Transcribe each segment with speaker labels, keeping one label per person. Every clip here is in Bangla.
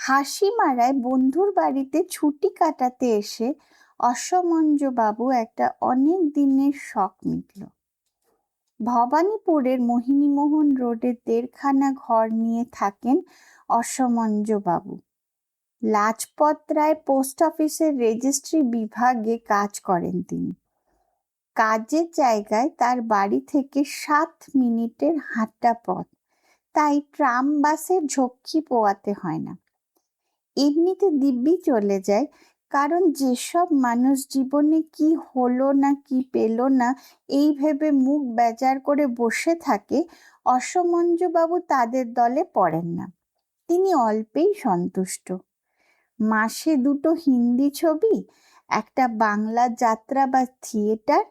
Speaker 1: হাসিমারায় বন্ধুর বাড়িতে ছুটি কাটাতে এসে অসমঞ্জবাবু একটা অনেক দিনের শখ মিটল। ভবানীপুরের মোহিনীমোহন রোডে ১.৫ ঘর নিয়ে থাকেন অসমঞ্জবাবু। লাজপত রায় পোস্ট অফিসের রেজিস্ট্রি বিভাগে কাজ করেন তিনি। কাজের জায়গায় তার বাড়ি থেকে ৭ মিনিটের হাঁটা পথ, তাই ট্রাম বাসের ঝক্কি পোয়াতে হয় না। এমনিতে দিব্যি চলে যায়, কারণ যেসব মানুষ জীবনে কি হলো না কি পেল না এই ভেবে মুখ বেজার করে বসে থাকে, অসমঞ্জবাবু তাদের দলে পড়েন না। তিনি অল্পেই সন্তুষ্ট। মাসে ২টো হিন্দি ছবি, একটা বাংলা যাত্রা বা থিয়েটার,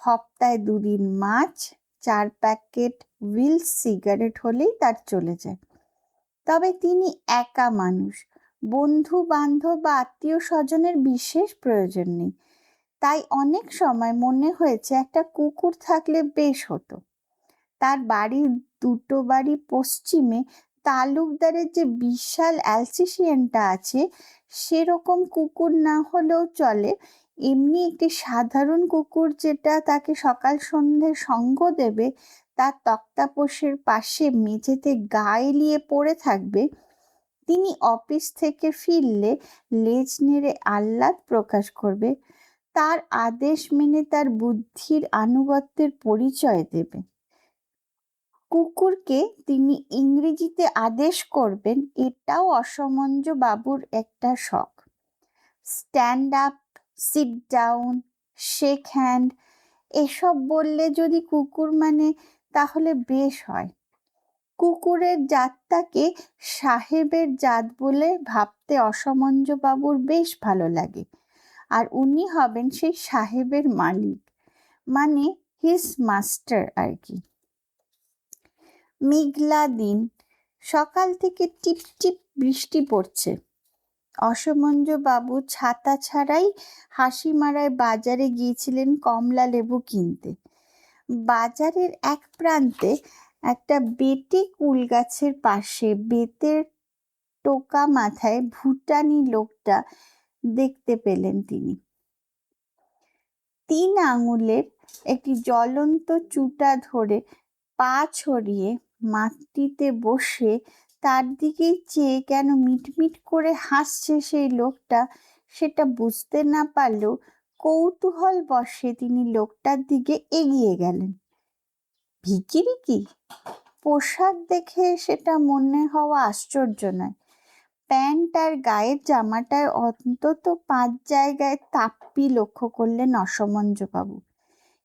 Speaker 1: সপ্তাহে ২ দিন মাছ, ৪ প্যাকেট উইলস সিগারেট হলেই তার চলে যায়। তবে তিনি একা মানুষ, বন্ধু বান্ধব বা আত্মীয় স্বজনের বিশেষ প্রয়োজন নেই। তাই অনেক সময় মনে হয়েছে একটা কুকুর থাকলে বেশ হতো। তার বাড়ির ২টো বাড়ি পশ্চিমে তালুকদারের যে বিশাল অ্যালসেশিয়ানটা আছে, সেরকম কুকুর না হলেও চলে। এমনি একটি সাধারণ কুকুর যেটা তাকে সকাল সন্ধে সঙ্গ দেবে, তার তক্তাপোশের পাশে মেঝেতে গা এলিয়ে পড়ে থাকবে। তিনি অফিস থেকে ফিরলে লেজ নেড়ে আহ্লাদ প্রকাশ করবে, তার আদেশ মেনে তার বুদ্ধির আনুগত্যের পরিচয় দেবে। কুকুরকে তিনি ইংরেজিতে আদেশ করবেন, এটাও অসমঞ্জবাবুর একটা শখ। Stand up, sit down, shake hand এসব বললে যদি কুকুর মানে তাহলে বেশ হয়। কুকুরের জাতটাকে সাহেবের জাত বলে ভাবতে অসমঞ্জবাবুর বেশ ভালো লাগে। আর উনি হবেন সেই সাহেবের মালিক, মানে হিজ মাস্টার আর কি। মেঘলা দিন, সকাল থেকে টিপ টিপ বৃষ্টি পড়ছে। অসমঞ্জবাবু ছাতা ছাড়াই হাসিমারায় বাজারে গিয়েছিলেন কমলা লেবু কিনতে। বাজারের এক প্রান্তে একটা বেটে কুল গাছের পাশে বেতের টোকা মাথায় ভুটানি লোকটা দেখতে পেলেন তিনি। ৩ আঙুলের একটি জ্বলন্ত চুটা ধরে পা ছড়িয়ে মাটিতে বসে তার দিকেই চেয়ে কেন মিটমিট করে হাসছে সেই লোকটা, সেটা বুঝতে না পারলেও কৌতূহল বশে তিনি লোকটার দিকে এগিয়ে গেলেন। ভিখিরি কি? পোশাক দেখে সেটা মনে হওয়া আশ্চর্য নয়। প্যান্ট আর গায়ের জামাটার অন্তত ৫ জায়গায় তাপ্পি লক্ষ্য করলেন অসমঞ্জবাবু,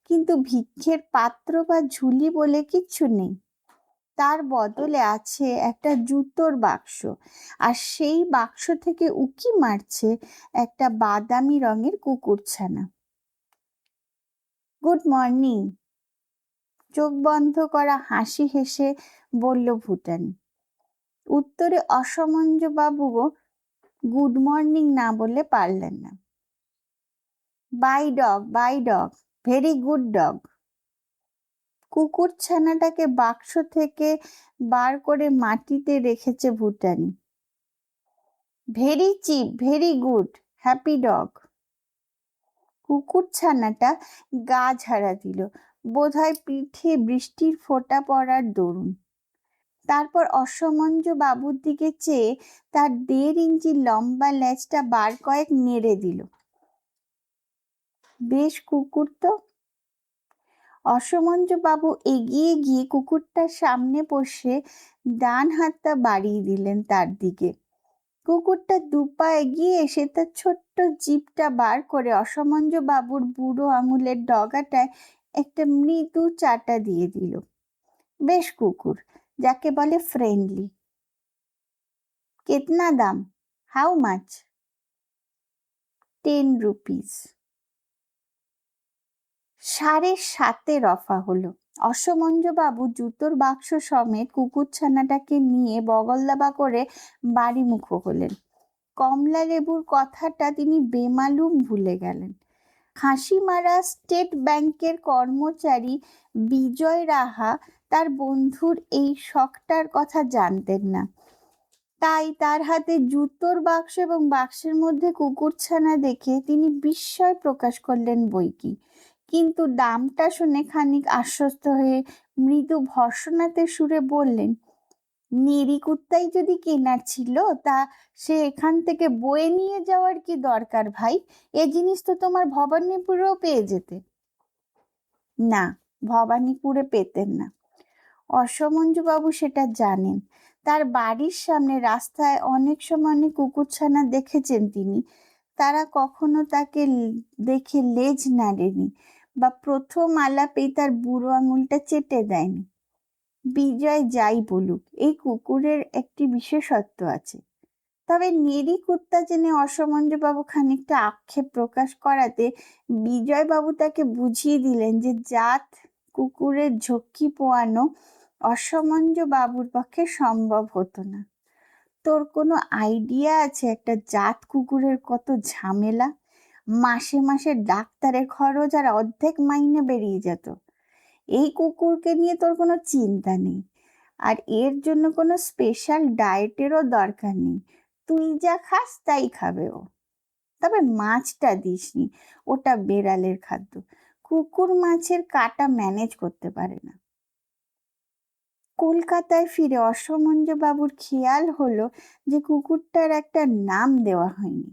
Speaker 1: কিন্তু ভিক্ষের পাত্র বা ঝুলি বলে কিচ্ছু নেই। তার বদলে আছে একটা জুতোর বাক্স, আর সেই বাক্স থেকে উকি মারছে একটা বাদামি রঙের কুকুরছানা। গুড মর্নিং, চোখ বন্ধ করা হাসি হেসে বলল ভুটানি। উত্তরে অসমঞ্জবাবুও গুড মর্নিং না বলে পারলেন না। Bye dog, very good dog. কুকুরছানাটাকে বাক্স থেকে বার করে মাটিতে রেখেছে ভুটানি। Very cheap, very good, happy dog. কুকুরছানাটা গা ঝাড়া দিল, বোধহয় পিঠে বৃষ্টির ফোঁটা পড়ার দরুন। তারপর অসমঞ্জবাবুর দিকে চেয়ে তার ১.৫ ইঞ্চি লম্বা লেজটা বার কয়েক নেড়ে দিল। বেশ কুকুর তো। অসমঞ্জবাবু এগিয়ে গিয়ে কুকুরটার সামনে বসে ডান হাতটা বাড়িয়ে দিলেন তার দিকে। কুকুরটা ২ পা এগিয়ে এসে তার ছোট্ট জিভটা বার করে অসমঞ্জবাবুর বুড়ো আঙুলের ডগাটায় একটা মৃদু চাটা দিয়ে দিল। বেশ কুকুর, যাকে বলে ফ্রেন্ডলি। কেতনা দাম? How much? 10 রুপিস। ৭.৫ রফা হলো। অসমঞ্জবাবু জুতোর বাক্স সমেত কুকুরছানাটাকে নিয়ে বগলদাবা করে বাড়িমুখো হলেন। কমলা লেবুর কথাটা তিনি বেমালুম ভুলে গেলেন। হাসিমারা স্টেট ব্যাংকের কর্মচারী বিজয় রাহা তার বন্ধুর এই শখটার কথা জানতেন না। তাই তার হাতে জুতোর বাক্স এবং বাক্সের মধ্যে কুকুরছানা দেখে তিনি বিস্ময় প্রকাশ করলেন বৈকি, কিন্তু দামটা শুনে খানিক আশ্বস্ত হয়ে মৃদু ভর্ৎসনাতে সুরে বললেন, নেড়ি কুত্তাই যদি কেনার ছিল তা সে এখান থেকে বয়ে নিয়ে যাওয়ার কি দরকার ভাই? এ জিনিস তো তোমার ভবানীপুরেও পেয়ে যেতে। না, ভবানীপুরে পেতেন না। অসমঞ্জুবাবু সেটা জানেন। তার বাড়ির সামনে রাস্তায় অনেক সময় অনেক কুকুরছানা দেখেছেন তিনি। তারা কখনো তাকে দেখে লেজ নাড়েনি বা প্রথম আলাপেই তার বুড়ো আঙুলটা চেটে দেয়নি। বিজয় যাই বলুক, এই কুকুরের একটি বিশেষত্ব আছে। তবে নেড়ি কুত্তা জেনে অসমঞ্জুবাবু খানিকটা আক্ষেপ প্রকাশ করাতে বিজয়বাবু তাকে বুঝিয়ে দিলেন যে জাত কুকুরের ঝক্কি পোয়ানো অসমঞ্জুবাবুর পক্ষে সম্ভব হতো না। তোর কোনো আইডিয়া আছে একটা জাত কুকুরের কত ঝামেলা? মাসে মাসে ডাক্তারের খরচ আর অর্ধেক মাইনে বেরিয়ে যেত। এই কুকুরকে নিয়ে তোর কোনো চিন্তা নেই, আর এর জন্য কোনো স্পেশাল ডায়েটেরও দরকার নেই। তুই যা খাস তাই খাবে ও। তবে মাছটা দিসনি, ওটা বেড়ালের খাদ্য। কুকুর মাছের কাটা ম্যানেজ করতে পারে না। কলকাতায় ফিরে অসমঞ্জবাবুর খেয়াল হলো যে কুকুরটার একটা নাম দেওয়া হয়নি।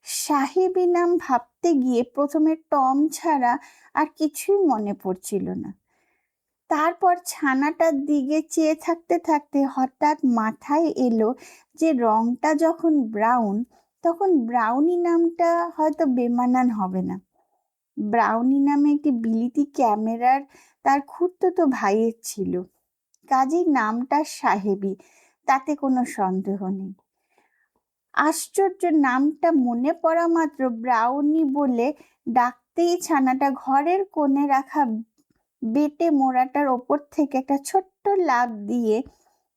Speaker 1: সাহেবী নাম ভাবতে গিয়ে প্রথমে টম ছাড়া আর কিছুই মনে পড়ছিল না। তারপর ছানাটার দিকে চেয়ে থাকতে থাকতে হঠাৎ মাথায় এলো যে রংটা যখন ব্রাউন, তখন ব্রাউনি নামটা হয়তো বেমানান হবে না। ব্রাউনি নামে একটি বিলিতি ক্যামেরার তার খুড়তুতো ভাইয়ের ছিল, কাজেই নামটা সাহেবী, তাতে কোনো সন্দেহ নেই। আশ্চর্য, নামটা মনে পড়া মাত্র ব্রাউনি বলে ডাকতেই ছানাটা ঘরের কোণে রাখা বেটে মোড়াটার ওপর থেকে একটা ছোট্ট লাফ দিয়ে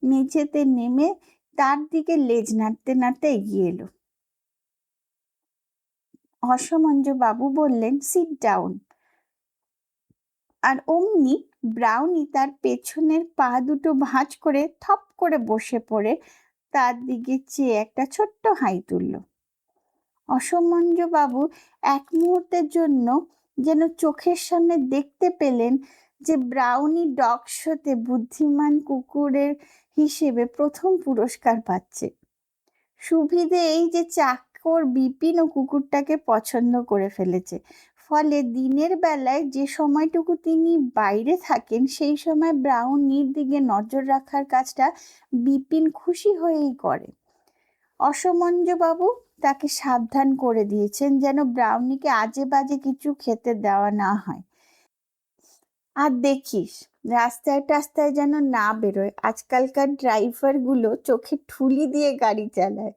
Speaker 1: মেঝেতে নেমে তার দিকে লেজ নাড়তে নাড়তে এগিয়ে এলো। অসমঞ্জবাবু বললেন, সিট ডাউন। আর অমনি ব্রাউনি তার পেছনের পা দুটো ভাঁজ করে থপ করে বসে পড়ে তার দিকে চেয়ে একটা ছোট্ট হাই তুলল। অসমঞ্জবাবু এক মুহূর্তের জন্য যেন চোখের সামনে দেখতে পেলেন যে ব্রাউনি ডগ শোতে বুদ্ধিমান কুকুরের হিসেবে প্রথম পুরস্কার পাচ্ছে। সুবিধে এই যে চাকর বিপিন ও কুকুরটাকে পছন্দ করে ফেলেছে, ফলে দিনের বেলায় যে সময়টুকু তিনি বাইরে থাকেন সেই সময় ব্রাউনির দিকে নজর রাখার কাজটা বিপিন খুশি হয়েই করে। অসমঞ্জবাবু তাকে সাবধান করে দিয়েছেন যেন ব্রাউনিকে আজে বাজে কিছু খেতে দেওয়া না হয়। আর দেখিস রাস্তায় টাস্তায় যেন না বেরোয়। আজকালকার ড্রাইভারগুলো চোখে ঠুলি দিয়ে গাড়ি চালায়।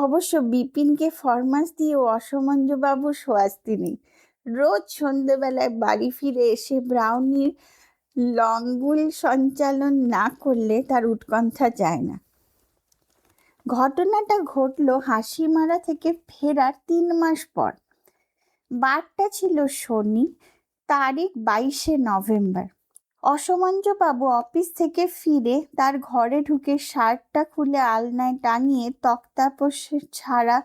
Speaker 1: অবশ্য বিপিনকে ফরমাস দিয়ে অসমঞ্জবাবু সোয়াস্তি নেই। রোজ সন্ধেবেলায় বাড়ি ফিরে এসে ব্রাউনির লঙ্গুল সঞ্চালন না করলে তার উৎকণ্ঠা যায় না। ঘটনাটা ঘটল হাসিমারা থেকে ফেরার 3 মাস পর। বারটা ছিল শনি, তারিখ 22শে নভেম্বর। অসমঞ্জবাবু অফিস থেকে ফিরে তার ঘরে ঢুকে শার্টটা খুলে আলনায় টাঙিয়ে তক্তাপোষে ছাড়া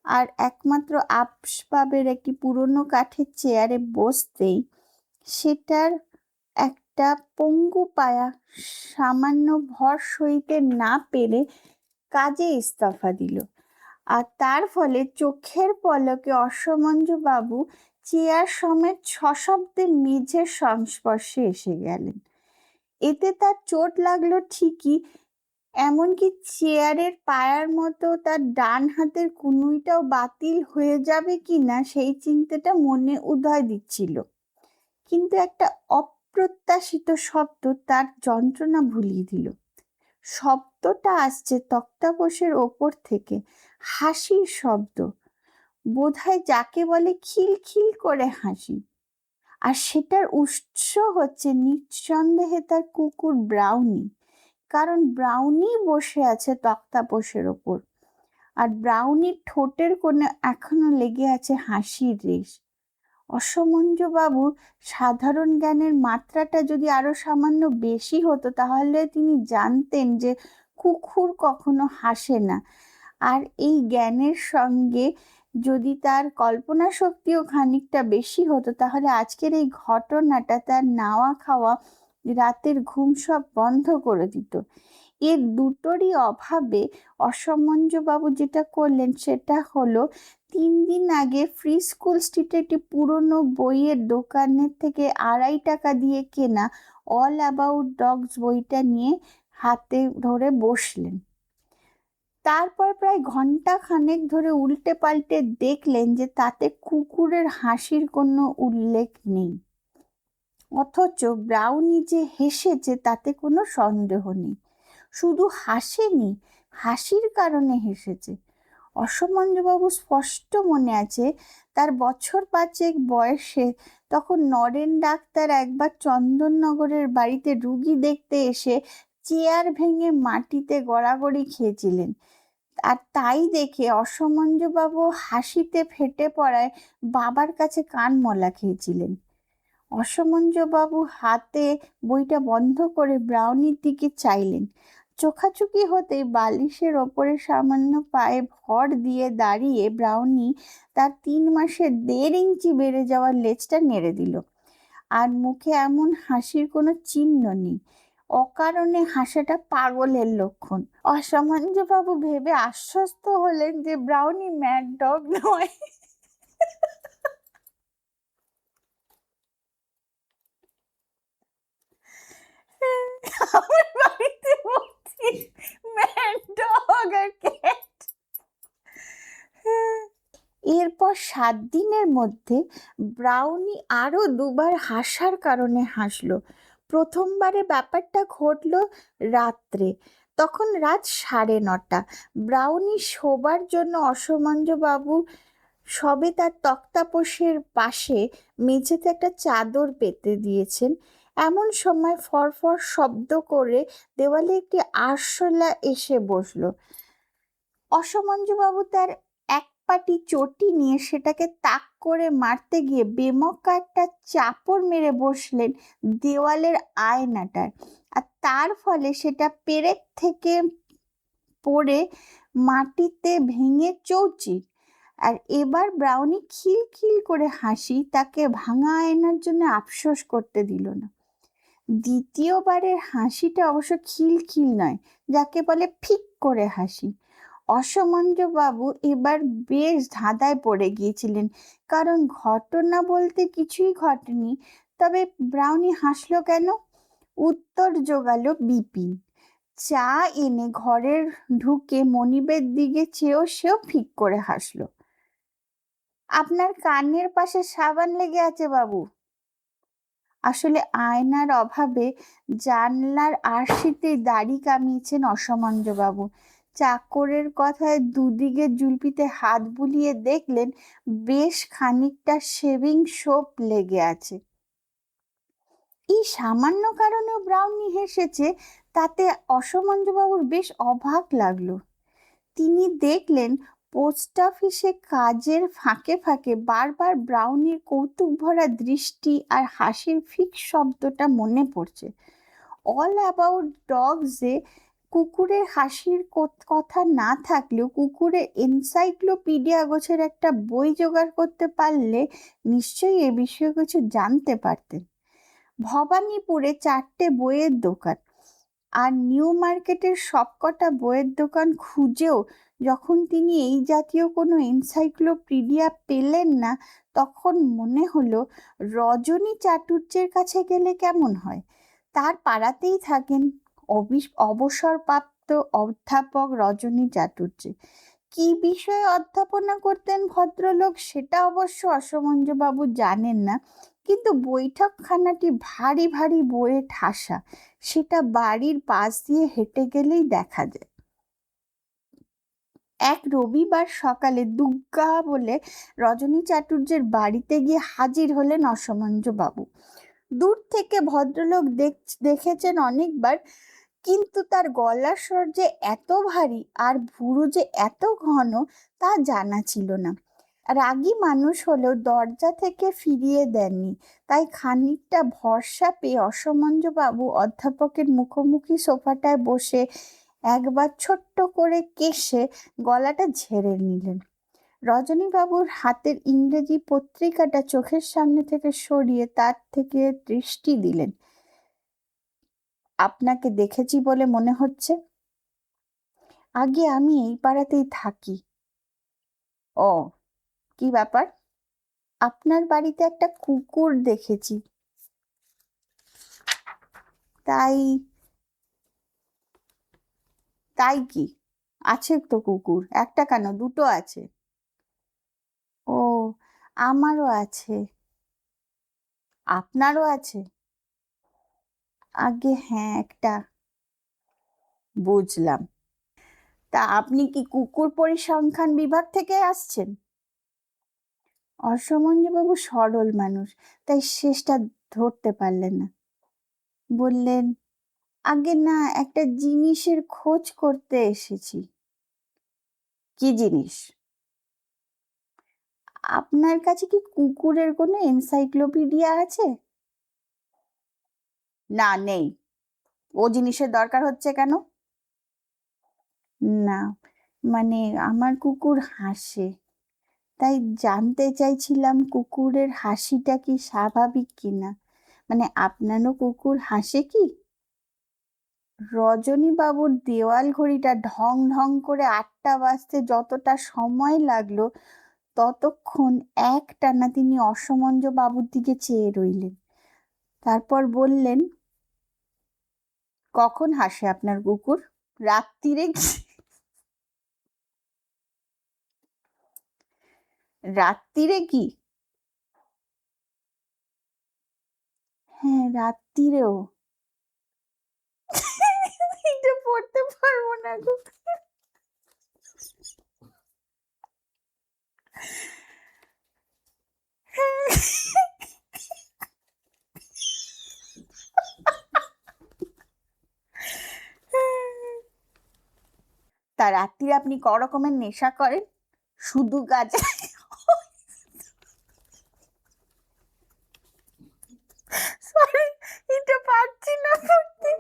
Speaker 1: আর একমাত্র আসবাবের একটি পুরনো কাঠের চেয়ারে বসতেই সেটার একটা পঙ্গু পায়া সামান্য ভর সইতে না পেরে কাজে ইস্তফা দিল। আর তার ফলে চোখের পলকে অসমঞ্জবাবু চেয়ার সমেত সশব্দে মেঝের সংস্পর্শে এসে গেলেন। এতে তার চোট লাগলো ঠিকই, এমনকি চেয়ারের পায়ার মতো তার ডান হাতের কনুইটাও বাতিল হয়ে যাবে কিনা সেই চিন্তাটা মনে উদয় দিচ্ছিল। কিন্তু একটা অপ্রত্যাশিত শব্দ তার যন্ত্রণা ভুলিয়ে দিল। শব্দটা আসছে তক্তাপোষের ওপর থেকে, হাসির শব্দ, বোধহয় যাকে বলে খিলখিল করে হাসি। আর সেটার উৎস হচ্ছে নিঃসন্দেহে তার কুকুর ব্রাউনি, কারণ ব্রাউনি বসে আছে তক্তাপোষের ওপর, আর ব্রাউনির ঠোঁটের কোণে এখনো লেগে আছে হাসির রেশ। অসমঞ্জবাবু সাধারণ জ্ঞানের মাত্রাটা যদি আরো সামান্য বেশি হতো তাহলে তিনি জানতেন যে কুকুর কখনো হাসে না। আর এই জ্ঞানের সঙ্গে যদি তার কল্পনা শক্তিও খানিকটা বেশি হতো, তাহলে আজকের এই ঘটনাটা, তার নাওয়া খাওয়া, রাতের ঘুম সব বন্ধ করে দিত। এর দুটোরই অভাবে অসমঞ্জবাবু যেটা করলেন সেটা হলো 3 দিন আগে ফ্রি স্কুল স্ট্রিটে একটি পুরনো বইয়ের দোকানের থেকে 2.5 টাকা দিয়ে কেনা অল অ্যাবাউট ডগস বইটা নিয়ে হাতে ধরে বসলেন। তারপর প্রায় ঘন্টা খানেক ধরে উল্টে পাল্টে দেখলেন যে তাতে কুকুরের হাসির কোনো উল্লেখ নেই, অথচ ব্রাউনি যে হেসেছে তাতে কোনো সন্দেহ নেই। শুধু হাসেনি, হাসির কারণে হেসেছে। অসমঞ্জবাবু স্পষ্ট মনে আছে, তার বছর 5 বয়সে তখন নরেন ডাক্তার একবার চন্দননগরের বাড়িতে রুগী দেখতে এসে চেয়ার ভেঙে মাটিতে গড়াগড়ি খেয়েছিলেন। আর তাই দেখে অসমঞ্জবাবু হাসিতে ফেটে পড়ায় বাবার কাছে কান মলা খেয়েছিলেন। অসমঞ্জবাবু হাতে বইটা বন্ধ করে ব্রাউনির দিকে চাইলেন। চোখাচোখি হতেই বালিশের ওপরে সামান্য পায়ে ভর দিয়ে দাঁড়িয়ে ব্রাউনি তার 3 মাসের 1.5 ইঞ্চি বেড়ে যাওয়ার লেজটা নেড়ে দিল। আর মুখে এমন হাসির কোনো চিহ্ন নেই। অকারণে হাসাটা পাগলের লক্ষণ। অসমঞ্জবাবু ভেবে আশ্বস্ত হলেন যে ব্রাউনি ম্যাড ডগ নয়। আমার বাড়িতে ভর্তি ম্যাড ডগ আর ক্যাট। এরপর 7 দিনের মধ্যে ব্রাউনি আরো 2বার হাসার কারণে হাসলো। প্রথমবারে ব্যাপারটা ঘটলো রাত্রে, তখন রাত 9:30। ব্রাউনি শোবার জন্য অসমঞ্জবাবু সবে তার তক্তাপোষের পাশে মেঝেতে একটা চাদর পেতে দিয়েছেন, এমন সময় ফরফর শব্দ করে দেওয়ালে একটি আরশোলা এসে বসলো। অসমঞ্জবাবু তার এক পাটি চটি নিয়ে সেটাকে তাক করে মারতে গিয়ে বেমক্কা একটা চাপড় মেরে বসলেন দেওয়ালের আয়নাটায়। আর তার ফলে সেটা পেরেক থেকে পড়ে মাটিতে ভেঙে চৌচির। আর এবার ব্রাউনি খিলখিল করে হাসি তাকে ভাঙা আয়নার জন্য আফসোস করতে দিল না। দ্বিতীয়বারের হাসিটা অবশ্য খিলখিল নয়, যাকে বলে ফিক করে হাসি। অসমঞ্জবাবু এবার বেশ ধাঁধায় পড়ে গিয়েছিলেন, কারণ ঘটনা বলতে কিছুই ঘটেনি। তবে ব্রাউনি হাসলো কেন? উত্তর জোগালো বিপিন। চা এনে ঘরের ঢুকে মনিবের দিকে চেয়েও সেও ফিক করে হাসলো। আপনার কানের পাশে সাবান লেগে আছে বাবু। আসলে আয়নার অভাবে জানলার আরশিতেই দাড়ি কামিয়েছেন অসমঞ্জবাবু। চাকরের কথায় দুদিকে জুলপিতে হাত বুলিয়ে দেখলেন বেশ খানিকটা শেভিং সোপ লেগে আছে। এই সামান্য কারণেও ব্রাউনি হেসেছে, তাতে অসমঞ্জবাবুর বেশ অবাক লাগলো। তিনি দেখলেন পোস্ট অফিসে কাজের ফাঁকে ফাঁকে বারবার ব্রাউনির কৌতুক ভরা দৃষ্টি আর হাসির ফিক শব্দটা মনে পড়ছে। অল অ্যাবাউট ডগসে কুকুরের হাসির কথা না থাকলেও কুকুরের এনসাইক্লোপিডিয়া গোছের একটা বই জোগাড় করতে পারলে নিশ্চয়ই এ বিষয়ে কিছু জানতে পারতেন। ভবানীপুরে 4টে বইয়ের দোকান আর নিউ মার্কেটের সবকটা বইয়ের দোকান খুঁজেও যখন তিনি এই জাতীয় কোনো এনসাইক্লোপিডিয়া পেলেন না, তখন মনে হলো রজনী চাটুর্যের কাছে গেলে কেমন হয়। তার পাড়াতেই থাকেন অবসরপ্রাপ্ত অধ্যাপক রজনী চাটুর্য। কি বিষয়ে অধ্যাপনা করতেন ভদ্রলোক সেটা অবশ্য অসমঞ্জবাবু জানেন না, কিন্তু বৈঠকখানাটি ভারী ভারী বইয়ে ঠাসা, সেটা বাড়ির পাশ দিয়ে হেঁটে গেলেই দেখা যায়। এক রবিবার সকালে দুগ্গা বলে রজনী চাটুর্যের বাড়িতে গিয়ে হাজির হলেন অসমঞ্জবাবু। দূর থেকে ভদ্রলোক দেখেছেন অনেকবার, কিন্তু তার গলার স্বর যে এত ভারী আর ভুরু যে এত ঘন তা জানা ছিল না। রাগী মানুষ হলেও দরজা থেকে ফিরিয়ে দেননি, তাই খানিকটা ভরসা পেয়ে অসমঞ্জবাবু অধ্যাপকের মুখোমুখি সোফাটায় বসে একবার ছোট্ট করে কেশে গলাটা ঝেড়ে নিলেন। রজনীবাবুর হাতের ইংরেজি পত্রিকাটা চোখের সামনে থেকে সরিয়ে তার থেকে দৃষ্টি দিলেন। আপনাকে দেখেছি বলে মনে হচ্ছে। আগে আমি এই পাড়াতেই থাকি। ও, কি ব্যাপার? আপনার বাড়িতে একটা কুকুর দেখেছি, তাই। তাই কি? আছে তো কুকুর, একটা কেন, দুটো আছে। ও, আমারও আছে। আপনারও আছে? আগে হ্যাঁ, একটা। বুঝলাম। তা আপনি কি কুকুর পরিসংখ্যান বিভাগ থেকে আসছেন? অসমঞ্জবাবু সরল মানুষ, তাই শেষটা ধরতে পারলেন না। বললেন, আগে না, একটা জিনিসের খোঁজ করতে এসেছি। কি জিনিস? আপনার কাছে কি কুকুরের কোনো এনসাইক্লোপিডিয়া আছে? না, নেই। ও জিনিসের দরকার হচ্ছে কেন? না, মানে আমার কুকুর হাসে, তাই জানতে চাইছিলাম কুকুরের হাসিটা কি স্বাভাবিক কিনা। মানে আপনারও কুকুর হাসে কি? রজনীবাবুর দেওয়াল ঘড়িটা ঢং ঢং করে 8টা বাজতে যতটা সময় লাগলো, ততক্ষণ একটানা তিনি অসমঞ্জ বাবুর দিকে চেয়ে রইলেন। তারপর বললেন, কখন হাসে আপনার কুকুর? রাত্রিরে কি? রাত্রিরে কি? হ্যাঁ, রাত্রিরেও। এটা পড়তে পারবো না গো। তা রাত্রিরে আপনি ক রকমের নেশা করেন? শুধু গাঁজা? সরি, এটা পারছি না পড়তে।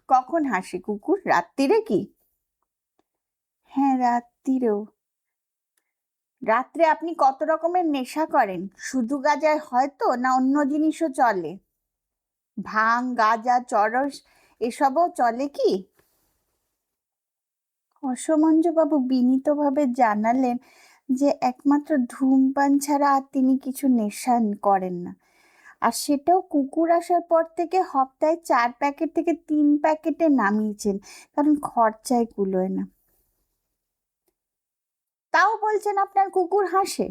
Speaker 1: কখন হাসে কুকুর? রাত্রিরে কি? হ্যাঁ, রাত্রিরেও। রাত্রে আপনি কত রকমের নেশা করেন? শুধু গাঁজায় হয়তো, না অন্য জিনিসও চলে? ভাং, গাঁজা, চরস এসবও চলে কি? অসমঞ্জবাবু বিনীতভাবে জানালেন যে একমাত্র ধূমপান ছাড়া আর তিনি কিছু নেশা করেন না, আর সেটাও কুকুর আসার পর থেকে সপ্তাহে 4 প্যাকেট থেকে 3 প্যাকেটে নামিয়েছেন, কারণ খরচায় কুলোয় না। তাও বলছেন আপনার কুকুর হাসে?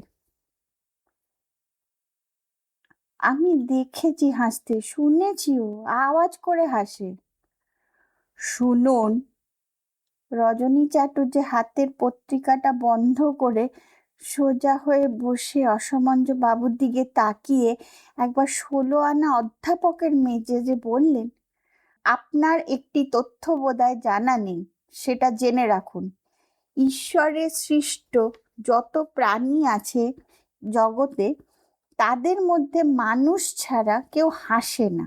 Speaker 1: আমি দেখেছি হাসতে, শুনেছিও, আওয়াজ করে হাসে। শুনুন। রজনী চাটুর্যে হাতের পত্রিকাটা বন্ধ করে সোজা হয়ে বসে অসমঞ্জ বাবুর দিকে তাকিয়ে একবার 16 আনা অধ্যাপকের মেজাজে বললেন, আপনার একটি তথ্য বোধহয় জানা নেই, সেটা জেনে রাখুন। ঈশ্বরের সৃষ্ট যত প্রাণী আছে জগতে, তাদের মধ্যে মানুষ ছাড়া কেউ হাসে না,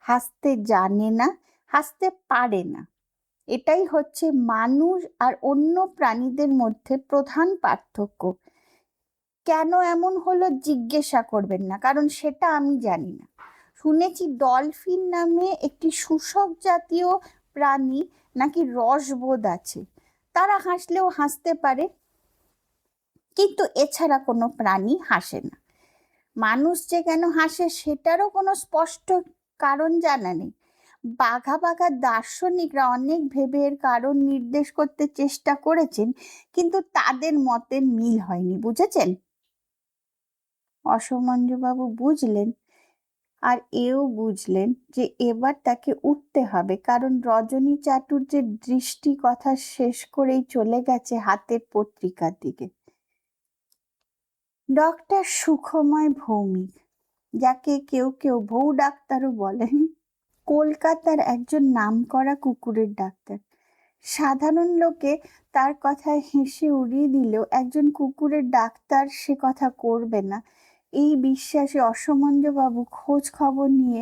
Speaker 1: হাসতে জানে না, হাসতে পারে না। এটাই হচ্ছে মানুষ আর অন্য প্রাণীদের মধ্যে প্রধান পার্থক্য। কেন এমন হলো জিজ্ঞাসা করবেন না, কারণ সেটা আমি জানি না। শুনেছি ডলফিন নামে একটি শুষ্ক জাতীয় প্রাণী নাকি রসবোধ আছে, তারা হাসলেও হাসতে পারে, কিন্তু এছাড়া কোনো প্রাণী হাসে না। মানুষ যে কেন হাসে সেটারও কোনো স্পষ্ট কারণ জানা নেই। বাঘা বাঘা দার্শনিকরা অনেক ভেবে এর কারণ নির্দেশ করতে চেষ্টা করেছেন, কিন্তু তাদের মতে মিল হয়নি, বুঝেছেন? অসমঞ্জবাবু বুঝলেন, আর এও বুঝলেন যে এবার তাকে উঠতে হবে, কারণ রজনী চাটুর্যের দৃষ্টি কথা শেষ করেই চলে গেছে হাতের পত্রিকার দিকে। ডক্টর সুখময় ভৌমিক, যাকে কেউ কেউ বউ ডাক্তারও বলেন, কলকাতার একজন নামকরা কুকুরের ডাক্তার। সাধারণ লোকে তার কথায় হেসে উড়িয়ে দিলেও একজন কুকুরের ডাক্তার সে কথা করবে না, এই বিশ্বাসে অসমঞ্জবাবু খোঁজ খবর নিয়ে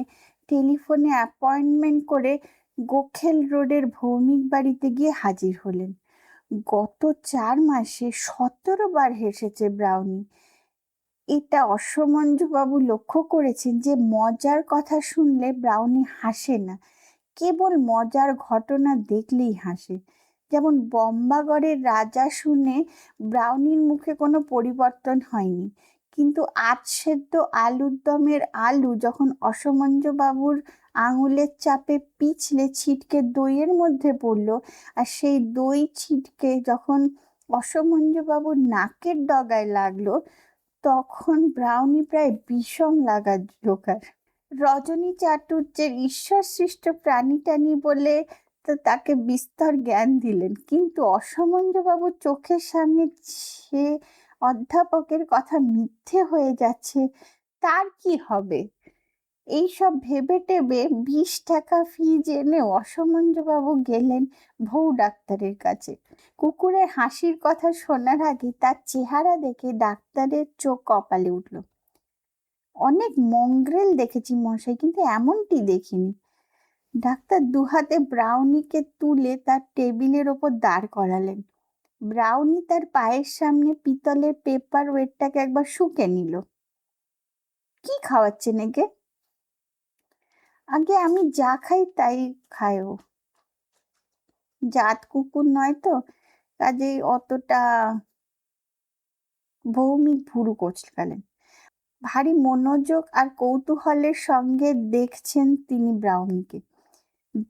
Speaker 1: টেলিফোনে অ্যাপয়েন্টমেন্ট করে গোখেল রোডের ভৌমিক বাড়িতে গিয়ে হাজির হলেন। গত 4 মাসে 17 বার হেসেছে ব্রাউনি। এটা অসমঞ্জবাবু লক্ষ্য করেছেন যে মজার কথা শুনলে ব্রাউনি হাসে না, কেবল মজার ঘটনা দেখলেই হাসে। যেমন বম্বাগড়ের রাজা শুনে ব্রাউনির মুখে কোনো পরিবর্তন হয়নি, কিন্তু আজ সেদ্ধ আলুর দমের আলু যখন অসমঞ্জবাবুর আঙুলের চাপে পিছলে ছিটকে দইয়ের মধ্যে পড়ল, আর সেই দই ছিটকে যখন অসমঞ্জবাবুর নাকের ডগায় লাগলো, তখন ব্রাউনি প্রায় বিষম লাগা জোগাড়। রজনী চাটুর্যের ঈশ্বর সৃষ্ট প্রাণীটানি বলে তো তাকে বিস্তর জ্ঞান দিলেন, কিন্তু অসমঞ্জবাবুর চোখের সামনে সে অধ্যাপকের কথা মিথ্যে হয়ে যাচ্ছে, তার কি হবে? এইসব ভেবে টেবে 20 টাকা ফিজ এনে অসমঞ্জবাবু গেলেন ভৌ ডাক্তারের কাছে। কুকুরের হাসির কথা শোনার আগে তার চেহারা দেখে ডাক্তারের চোখ কপালে উঠল। অনেক মঙ্গ্রেল দেখেছি মশাই, কিন্তু এমনটি দেখিনি। ডাক্তার দুহাতে ব্রাউনিকে তুলে তার টেবিলের ওপর দাঁড় করালেন। ব্রাউনি তার পায়ের সামনে পিতলের পেপার ওয়েটটাকে একবার শুকে নিল। কি খাওয়াচ্ছেন একে? আগে আমি যা খাই তাই খায় ও। জাত কুকুর নয় তো, কাজেই অতটা। ভৌমিক ভুরু কোঁচকালেন। ভারী মনোযোগ আর কৌতূহলের সঙ্গে দেখছেন তিনি ব্রাউনিকে।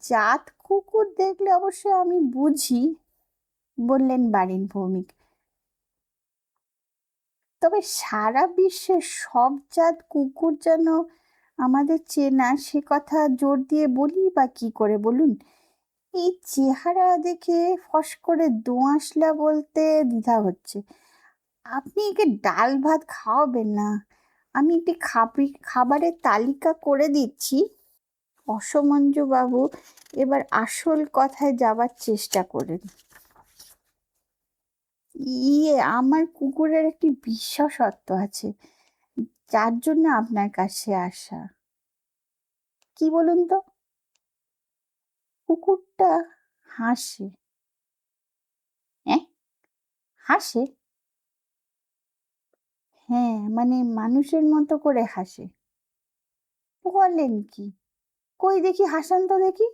Speaker 1: জাত কুকুর দেখলে অবশ্য আমি বুঝি, বললেন বারিন ভৌমিক। তবে সারা বিশ্বের সব জাত কুকুর যেন আমাদের চেনা, সে কথা জোর দিয়ে বলি বা কি করে বলুন? এই চেহারা দেখে ফস করে দোআঁশলা বলতে দ্বিধা হচ্ছে। আপনি একে ডাল ভাত খাওয়াবেন না? আমি একটি খাবারের তালিকা করে দিচ্ছি। অসমঞ্জবাবু এবার আসল কথায় যাবার চেষ্টা করেন। আমার কুকুরের একটি বিশেষত্ব আছে, যার জন্য আপনার কাছে আসা। কি বলুন তো? কুকুরটা হাসে। হ্যাঁ, হাসে? হ্যাঁ, মানে মানুষের মতো করে হাসে। বলেন কি? কই দেখি, হাসান তো দেখি।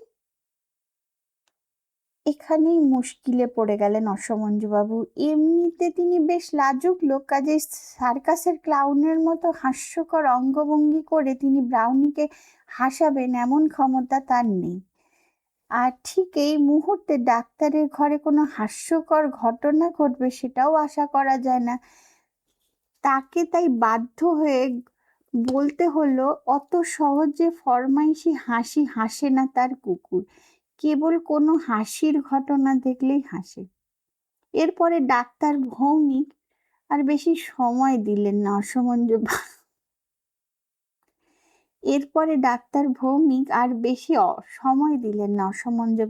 Speaker 1: এখানেই মুশকিলে পড়ে গেলেন অসমঞ্জবাবু। এমনিতে তিনি বেশ লাজুক লোক, কাজে সার্কাসের ক্লাউনের মতো হাস্যকর অঙ্গভঙ্গি করে তিনি ব্রাউনিকে হাসাবেন এমন ক্ষমতা তার নেই। আর ঠিক এই মুহূর্তে ডাক্তারের ঘরে কোনো হাস্যকর ঘটনা ঘটবে সেটাও আশা করা যায় না। তাকে তাই বাধ্য হয়ে বলতে হলো, অত সহজে ফরমাইশি হাসি হাসে না তার কুকুর, কেবল কোনো হাসির ঘটনা দেখলেই হাসে। এরপরে ডাক্তার ভৌমিক আর বেশি সময় দিলেন না অসমঞ্জ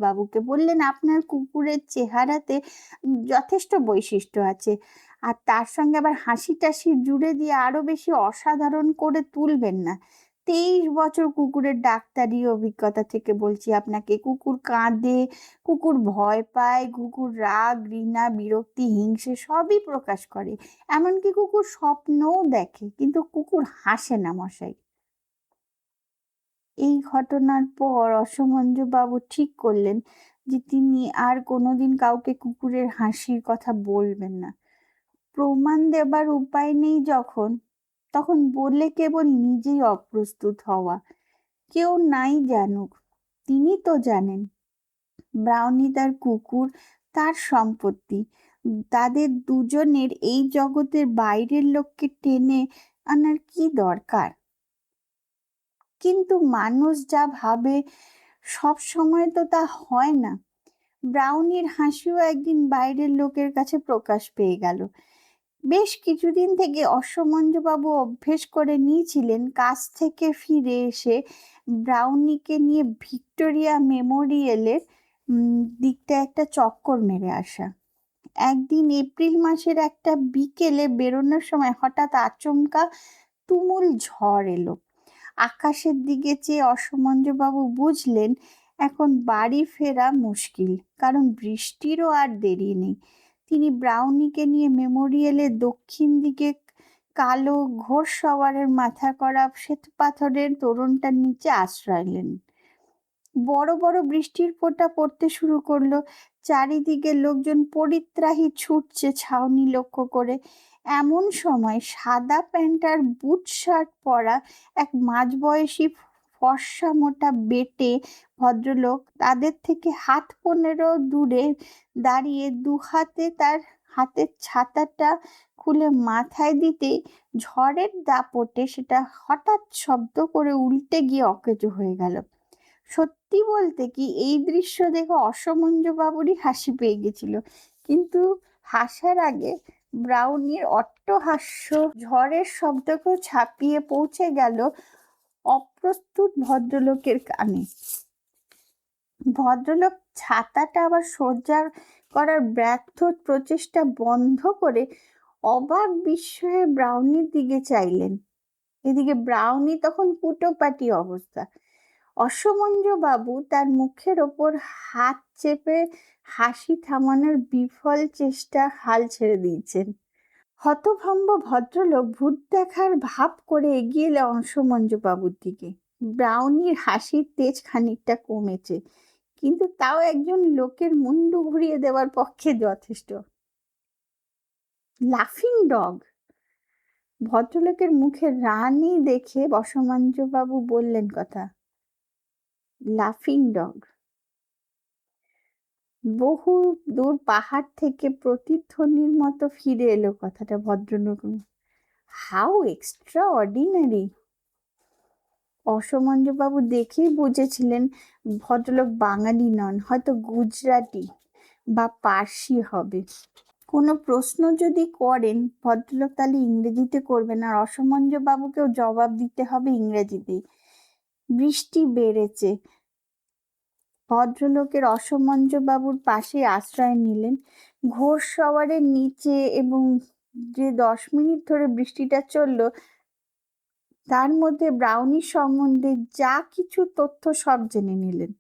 Speaker 1: বাবুকে। বললেন, আপনার কুকুরের চেহারাতে যথেষ্ট বৈশিষ্ট্য আছে, আর তার সঙ্গে আবার হাসি টাসি জুড়ে দিয়ে আরো বেশি অসাধারণ করে তুলবেন না। 23 বছর কুকুরের ডাক্তারি অভিজ্ঞতা থেকে বলছি আপনাকে, কুকুর কাঁদে, কুকুর ভয় পায়, কুকুর রাগ, ঘৃণা, বিরক্তি, হিংসে সবই প্রকাশ করে। এমনকি কুকুর স্বপ্নও দেখে, কিন্তু কুকুর হাসে না মশাই। এই ঘটনার পর অসমঞ্জবাবু ঠিক করলেন যে তিনি আর কোনোদিন কাউকে কুকুরের হাসির কথা বলবেন না। প্রমাণ দেবার উপায় নেই যখন, তখন বললে কেবল নিজেই অপ্রস্তুত হওয়া। কেউ নাই জানুক, তিনি তো জানেন ব্রাউনি তার কুকুর, তার সম্পত্তি। তাদের দুজনের এই জগতের বাইরের লোককে টেনে আনার কি দরকার? কিন্তু মানুষ যা ভাবে সব সময় তো তা হয় না। ব্রাউনির হাসিও একদিন বাইরের লোকের কাছে প্রকাশ পেয়ে গেল। বেশ কিছুদিন থেকে অসমঞ্জবাবু অভ্যেস করে নিয়েছিলেন কাজ থেকে ফিরে এসে ব্রাউনিকে নিয়ে ভিক্টোরিয়া মেমোরিয়ালের দিকটা একটা চক্কর মেরে আসা। একদিন এপ্রিল মাসের একটা বিকেলে বেরোনোর সময় হঠাৎ আচমকা তুমুল ঝড় এলো। আকাশের দিকে চেয়ে অসমঞ্জবাবু বুঝলেন এখন বাড়ি ফেরা মুশকিল, কারণ বৃষ্টিরও আর দেরি নেই। তিনি ব্রাউনিকে নিয়ে মেমোরিয়ালের দক্ষিণ দিকে কালো ঘোড়সওয়ারের মাথা করা শ্বেতপাথরের তোরণটার নিচে আশ্রয় নিলেন। বড় বড় বৃষ্টির ফোঁটা পড়তে শুরু করলো। চারিদিকে লোকজন পরিত্রাহী ছুটছে ছাউনি লক্ষ্য করে। এমন সময় সাদা প্যান্ট আর বুট শার্ট পরা এক মাঝবয়সী ফর্সা মোটা বেটে ভদ্রলোক তাদের থেকে হাত 15 দূরে দাঁড়িয়ে দুহাতে তার হাতের ছাতাটা খুলে মাথায় দিতে ঝড়ের দাপটে সেটা হঠাৎ শব্দ করে উল্টে গিয়ে অকেজো হয়ে গেল। সত্যি বলতে কি এই দৃশ্য দেখে অসমঞ্জবাবুরই হাসি পেয়ে গেছিল, কিন্তু হাসার আগে ব্রাউনির অট্টহাস্য ঝড়ের শব্দকেও ছাপিয়ে পৌঁছে গেল অপ্রস্তুত ভদ্রলোকের কানে। ভদ্রলোক ছাতাটা আবার সোজা করার ব্যর্থ প্রচেষ্টা বন্ধ করে অবাক বিস্ময়ে ব্রাউনির দিকে চাইলেন। এদিকে ব্রাউনি তখন কুটোপাটি অবস্থা। অসমঞ্জবাবু তার মুখের ওপর হাত চেপে হাসি থামানোর বিফল চেষ্টা হাল ছেড়ে দিয়েছেন। হতভম্ব ভদ্রলোক ভূত দেখার ভাব করে এগিয়ে এলো অসমঞ্জবাবুর দিকে। ব্রাউনির হাসির তেজ খানিকটা কমেছে, কিন্তু তাও একজন লোকের মুন্ডু ঘুরিয়ে দেওয়ার পক্ষে যথেষ্ট। লাফিং ডগ! ভদ্রলোকের মুখে রানি দেখে অসমঞ্জবাবু বললেন কথা। লাফিং ডগ! বহু দূর পাহাড় থেকে প্রতিধ্বনির মতো ফিরে এলো কথাটা ভদ্রলোক। How extra ordinary! অসমঞ্জবাবু দেখেই বুঝেছিলেন ভদ্রলোক বাঙালি নন, হয়তো গুজরাটি বা পার্সি হবে। কোনো প্রশ্ন যদি করেন ভদ্রলোক তাহলে ইংরেজিতে করবেন, আর অসমঞ্জবাবুকেও জবাব দিতে হবে ইংরেজিতেই। বৃষ্টি বেড়েছে। ভদ্রলোকের অসমঞ্জবাবুর পাশে আশ্রয় নিলেন। ঘোড়সওয়ারের নিচে এবং যে 10 মিনিট ধরে বৃষ্টিটা চললো তার মধ্যে ব্রাউনির সম্বন্ধে যা কিছু তথ্য সব জেনে নিলেন।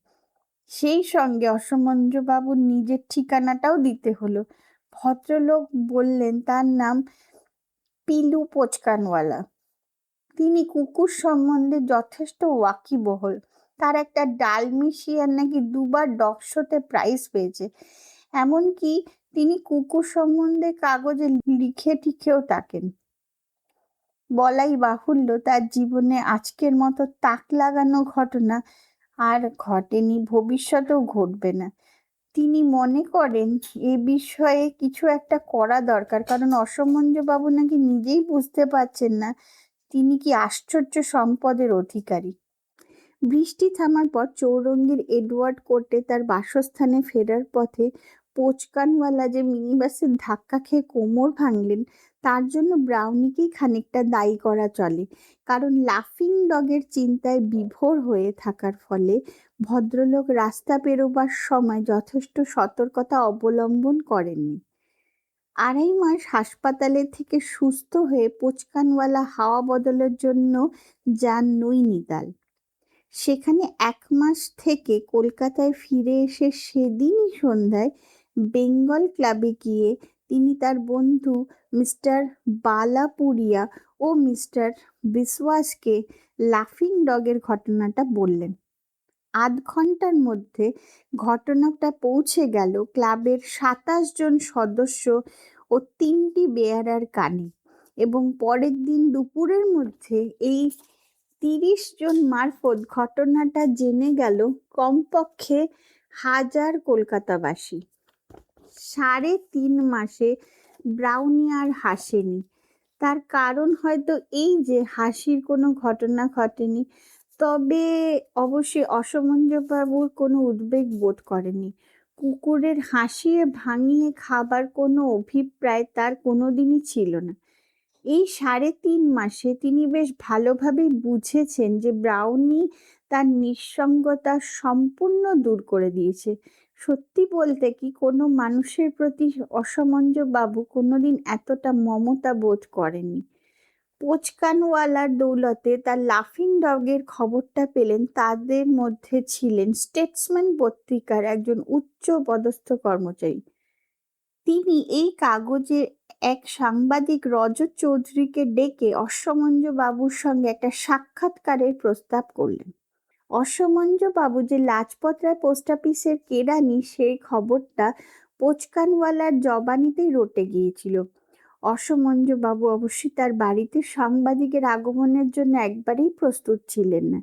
Speaker 1: সেই সঙ্গে অসমঞ্জবাবুর নিজের ঠিকানাটাও দিতে হলো। ভদ্রলোক বললেন তার নাম পিলু পোচকানওয়ালা। তিনি কুকুর সম্বন্ধে যথেষ্ট ওয়াকিবহল। তার একটা ডালমেশিয়ান নাকি 2 বার ডগ শোতে প্রাইজ পেয়েছে। এমনকি তিনি কুকুর সম্বন্ধে কাগজে লিখে টিখেও থাকেন। বলাই বাহুল্য তার জীবনে আজকের মতো তাক লাগানো ঘটনা আর ঘটেনি, ভবিষ্যতেও ঘটবে না। তিনি মনে করেন এ বিষয়ে কিছু একটা করা দরকার, কারণ অসমঞ্জবাবু নাকি নিজেই বুঝতে পারছেন না তিনি কি আশ্চর্য সম্পদের অধিকারী। বৃষ্টি থামার পর চৌরঙ্গীর এডওয়ার্ড কোর্টে তার বাসস্থানে ফেরার পথে পোচকানওয়ালা যে মিনিবাসের ধাক্কা খেয়ে কোমর ভাঙলেন তার জন্য ব্রাউনিকেই খানিকটা দায়ী করা চলে, কারণ লাফিং ডগের চিন্তায় বিভোর হয়ে থাকার ফলে ভদ্রলোক রাস্তা পেরোবার সময় যথেষ্ট সতর্কতা অবলম্বন করেননি। 2.5 মাস হাসপাতালে থেকে সুস্থ হয়ে পোচকানওয়ালা হাওয়া বদলের জন্য যান নৈনিতাল। সেখানে 1 মাস থেকে কলকাতায় ফিরে এসে সেদিনই সন্ধ্যায় বেঙ্গল ক্লাবে গিয়ে তিনি তার বন্ধু মিস্টার বালাপুরিয়া ও মিস্টার বিশ্বাসকে লাফিং ডগের ঘটনাটা বললেন। আধ ঘন্টার মধ্যে ঘটনাটা পৌঁছে গেল ক্লাবের 27 জন সদস্য ও 3টি বেয়ারার কানে, এবং পরের দিন দুপুরের মধ্যে এই 30 জন মারফত ঘটনাটা জেনে গেল কমপক্ষে 1000 কলকাতাবাসী। 3.5 মাসে ব্রাউনি আর হাসেনি। তার কারণ হয়তো এই যে হাসির কোনো ঘটনা ঘটেনি, তবে অবশ্যই অসমঞ্জবাবুর কোনো উদ্বেগ বোধ করেনি। কুকুরের হাসিয়ে ভাঙিয়ে খাবার কোনো অভিপ্রায় তার কোনোদিনই ছিল না। এই 3.5 মাসে তিনি বেশ ভালোভাবেই বুঝেছেন যে ব্রাউনি তার নিঃসঙ্গতা সম্পূর্ণ দূর করে দিয়েছে। সত্যি বলতে কি কোনো মানুষের প্রতি অসমঞ্জবাবু কোনোদিন এতটা মমতা বোধ করেননি। পোচকানওয়ালার দৌলতে তার লাফিং ডগের খবরটা পেলেন। তাদের মধ্যে ছিলেন স্টেটসম্যান পত্রিকার একজন উচ্চ পদস্থ কর্মচারী। তিনি এই কাগজে এক সাংবাদিক রজত চৌধুরীকে ডেকে অশ্বমঞ্জ বাবুর সঙ্গে একটা সাক্ষাৎকারের প্রস্তাব করলেন। অসমঞ্জ বাবু যে লাজপত রায় পোস্ট অফিসের কেরানি, সেই খবরটা পোচকানওয়ালার জবানিতেই রটে গিয়েছিল। অসমঞ্জ বাবু অবশ্যই তার বাড়িতে সাংবাদিকের আগমনের জন্য একবারেই প্রস্তুত ছিলেন না।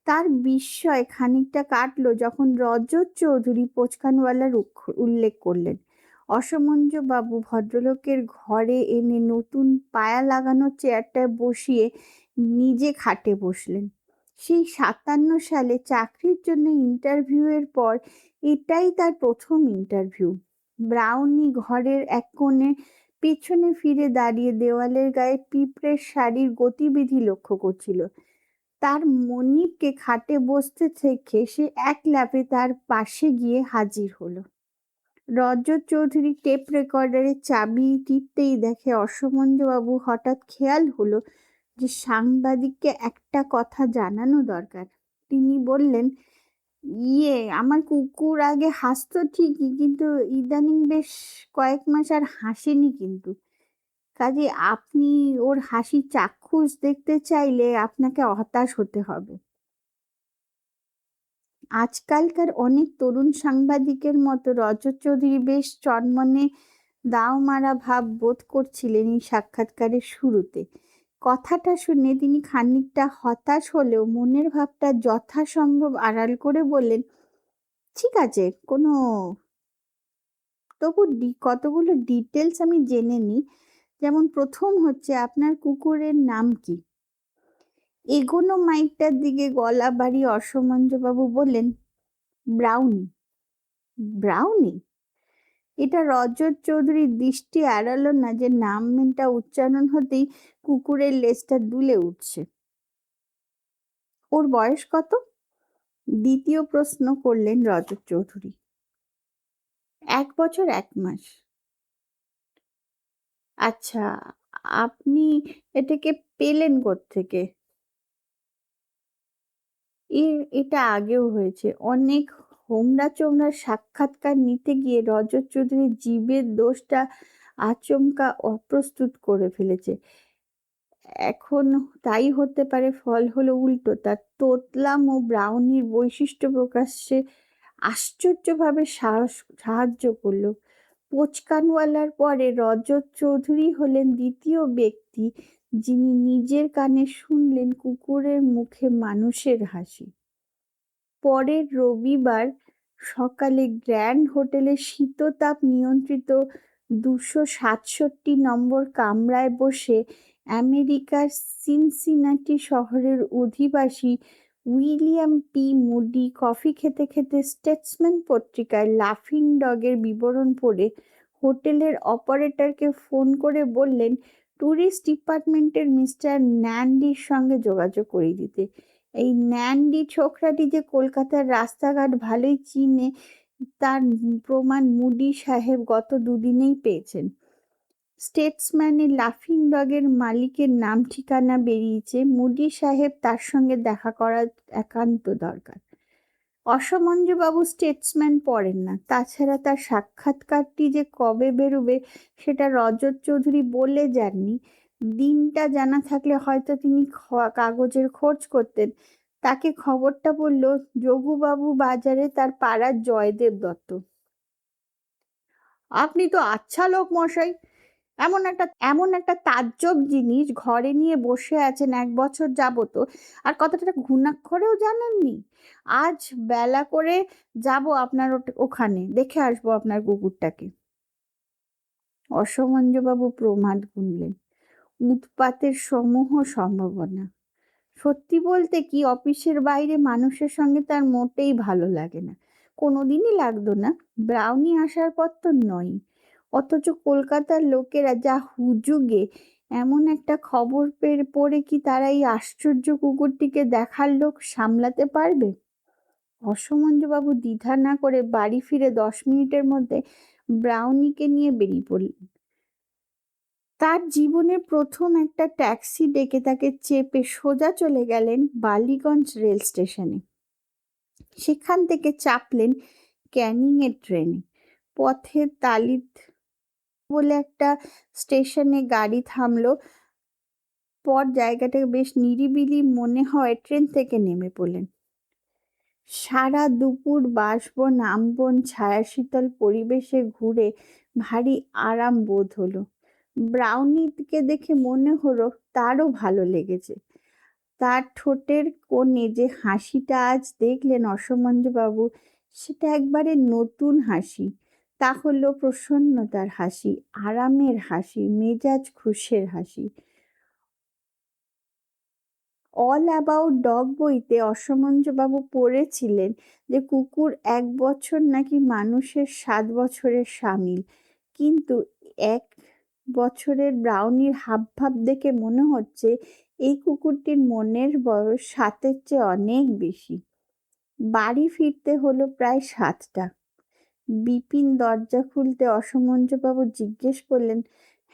Speaker 1: তার বিস্ময় খানিকটা কাটলো যখন রজত চৌধুরী পোচকানওয়ালার উল্লেখ করলেন। অসমঞ্জ বাবু ভদ্রলোকের ঘরে এনে নতুন পায়া লাগানো চেয়ারটায় বসিয়ে নিজে খাটে বসলেন। সেই 57 সালে চাকরির জন্য ইন্টারভিউয়ের পর এটাই তার প্রথম ইন্টারভিউ। ব্রাউনি ঘরের এক কোণে পেছনে ফিরে দাঁড়িয়ে দেওয়ালের গায়ে পিঁপড়ের শাড়ির গতিবিধি লক্ষ্য করছিল। তার মনিবকে খাটে বসতে থেকে সে এক লাফে তার পাশে গিয়ে হাজির হলো। রজত চৌধুরী টেপ রেকর্ডারের চাবি টিপতেই দেখে অসমঞ্জবাবু। হঠাৎ খেয়াল হলো যে সাংবাদিককে একটা কথা জানানো দরকার। তিনি বললেন, আমার কুকুর আগে হাসতো ঠিকই, কিন্তু ইদানিং বেশ কয়েক মাস আর হাসেনি। কিন্তু কাজে আপনি ওর হাসি চাক্ষুষ দেখতে চাইলে আপনাকে হতাশ হতে হবে। আজকালকার অনেক তরুণ সাংবাদিকের মতো রজত চৌধুরী বেশ চনমনে দাও মারা ভাব বোধ করছিলেন এই সাক্ষাৎকারের শুরুতে। কথাটা শুনে তিনি খানিকটা হতাশ হলেও মনের ভাবটা যথাসম্ভব আড়াল করে বললেন, ঠিক আছে, তবু কতগুলো ডিটেলস আমি জেনে নিই। যেমন প্রথম হচ্ছে, আপনার কুকুরের নাম কি? এগোনো মাইকটার দিকে গলা বাড়িয়ে অসমঞ্জবাবু বললেন, ব্রাউনি। ব্রাউনি? এটা রজত চৌধুরীর দৃষ্টি এড়ালো না যে নামটা উচ্চারণ হতেই কুকুরের লেজটা দুলে উঠছে। ওর বয়স কত? দ্বিতীয় প্রশ্ন করলেন রজত চৌধুরী। 1 বছর 1 মাস। আচ্ছা, আপনি এটাকে পেলেন কোত্থেকে? এটা আগেও হয়েছে। অনেক হোমরা চোমরা সাক্ষাৎকার নিতে গিয়ে রজত চৌধুরী জীবের দোষটা আচমকা অপ্রস্তুত করে ফেলেছে। এখন তাই হতে পারে। ফল হলো উল্টো। তার তোতলাম ও ব্রাউনির বৈশিষ্ট্য প্রকাশ্যে আশ্চর্যভাবে সাহায্য করলো। পোচকানওয়ালার পরে রজত চৌধুরী হলেন দ্বিতীয় ব্যক্তি যিনি নিজের কানে শুনলেন কুকুরের মুখে মানুষের হাসি। পরের রবিবার সকালে গ্র্যান্ড হোটেলের শীততাপ নিয়ন্ত্রিত 267 নম্বর কামরায় বসে আমেরিকার সিনসিনাটি শহরের অধিবাসী উইলিয়াম পি মুডি কফি খেতে খেতে স্টেটসম্যান পত্রিকায় লাফিং ডগের বিবরণ পড়ে হোটেলের অপারেটরকে ফোন করে বললেন ট্যুরিস্ট ডিপার্টমেন্টের মিস্টার ন্যান্ডির সঙ্গে যোগাযোগ করিয়ে দিতে। এই ন্যান্ডি ছোকরাটি যে কলকাতার রাস্তাঘাট ভালোই চিনে, তার প্রমাণ মুডি সাহেব গত দুদিনেই পেয়েছেন। স্টেটসম্যানের লাফিং ডগের মালিকের নাম ঠিকানা বেরিয়েছে। মুডি সাহেব তার সঙ্গে দেখা করা একান্ত দরকার। অসমঞ্জবাবু স্টেটসম্যান পড়েন না। তাছাড়া তার সাক্ষাৎকারটি যে কবে বেরোবে সেটা রজত চৌধুরী বলে যাননি। দিনটা জানা থাকলে হয়তো তিনি কাগজের খোঁজ করতেন। তাকে খবরটা বলল যোগুবাবু বাজারে, তার পাড়ার জয়দেব দত্ত। আপনি তো আচ্ছা লোক মশাই, এমন একটা তাজ্জব জিনিস ঘরে নিয়ে বসে আছেন 1 বছর যাবত, আর কথাটা ঘুণাক্ষরেও জানেননি। আজ বেলা করে যাব আপনার ওখানে, দেখে আসবো আপনার কুকুরটাকে। অসমঞ্জবাবু প্রমাদ গুনলেন। উৎপাতের সমূহ সম্ভাবনা। সত্যি বলতে কি, অফিসের বাইরে মানুষের সঙ্গে তার মোটেই ভালো লাগে না। কোনোদিনই লাগতো না। ব্রাউনি আসার পর তো নয়। অথচ কলকাতার লোকেরা যা হুজুগে, এমন একটা খবর পড়ে কি তারা এই আশ্চর্য কুকুরটিকে দেখার লোক সামলাতে পারবে? অসমঞ্জবাবু দ্বিধা না করে বাড়ি ফিরে 10 মিনিটের মধ্যে ব্রাউনিকে নিয়ে বেরিয়ে পড়লেন। তার জীবনের প্রথম একটা ট্যাক্সি ডেকে তাকে চেপে সোজা চলে গেলেন বালিগঞ্জ রেল স্টেশনে। সেখান থেকে চাপলেন ক্যানিংয়ের ট্রেনে। পথে তালিদ বলে একটা স্টেশনে গাড়ি থামলো। পর জায়গাটা বেশ নিরিবিলি মনে হয় ট্রেন থেকে নেমে পড়লেন। সারা দুপুর বাঁশবন আমবন ছায়াশীতল পরিবেশে ঘুরে ভারী আরাম বোধ হলো। ব্রাউনিকে দেখে মনে হলো তারও ভালো লেগেছে। তার ঠোঁটের কোণে যে হাসিটা আজ দেখলেন অসমঞ্জবাবু, সেটা একবারে নতুন হাসি। তা হলো প্রসন্নতার হাসি, আরামের হাসি, মেজাজ খুশের হাসি। অল অ্যাবাউট ডগ বইতে অসমঞ্জবাবু পড়েছিলেন যে কুকুর 1 বছর নাকি মানুষের 7 বছরের সামিল। কিন্তু 1 বছরের ব্রাউনির হাবভাব দেখে মনে হচ্ছে এই কুকুরটির মনের বয়স 7-এর চেয়ে অনেক বেশি। বাড়ি ফিরতে হলো প্রায় 7টা। বিপিন দরজা খুলতে অসমঞ্জবাবু জিজ্ঞেস করলেন,